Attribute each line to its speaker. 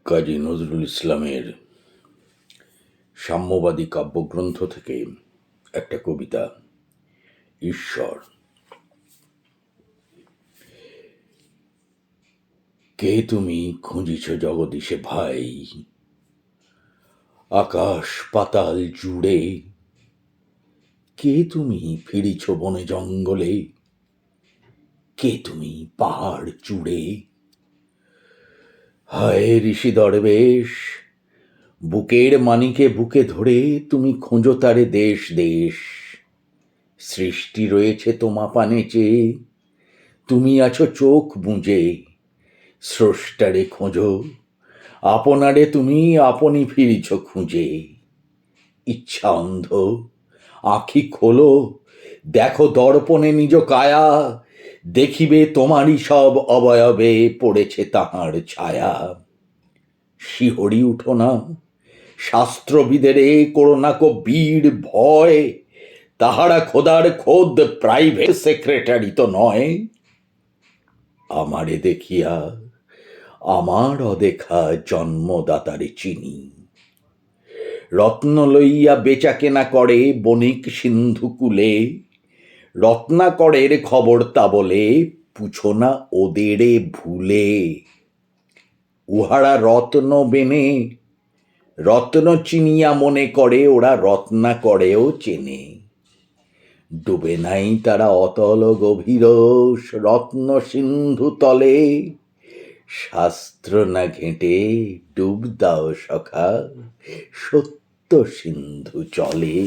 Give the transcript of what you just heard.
Speaker 1: কাজী নজরুল ইসলামের সাম্যবাদী কাব্যগ্রন্থ থেকে একটা কবিতা, ঈশ্বর। কে তুমি খুঁজিছ জগদীশে ভাই, আকাশ পাতাল জুড়ে? কে তুমি ফিরিছ বনে জঙ্গলে? কে তুমি পাহাড় চূড়ে? হায় ঋষি দরবেশ, বুকের মানিকে বুকে ধরে তুমি খোঁজো তারে দেশ দেশ। সৃষ্টি রয়েছে তোমা পানে চেয়ে, তুমি আছো চোখ বুঁজে। স্রষ্টারে খোঁজো, আপনারে তুমি আপনি ফিরিছ খুঁজে। ইচ্ছা অন্ধ, আঁখি খোলো, দেখো দর্পণে নিজ কায়া। দেখিবে তোমারই সব অবয়বে পড়েছে তাহার ছায়া। শিহরি উঠো না, শাস্ত্রবিদেরে করোনা কো বীর ভয়। তাহারা খোদার খোদ প্রাইভেট সেক্রেটারি তো নয়। আমারে দেখিয়া আমার অদেখা জন্মদাতারে চিনি। রত্ন লইয়া বেচা কেনা করে বণিক সিন্ধুকুলে। রত্নাকরের খবর তা বলে, পুছো না ওদেরে ভুলে। উহারা রত্ন বেনে, রত্ন চিনিয়া মনে করে ওরা রত্নাকরেও চেনে। ডুবে নাই তারা অতল গভীর রত্ন সিন্ধু তলে। শাস্ত্র না ঘেঁটে ডুব দাও সখা, সত্য সিন্ধু চলে।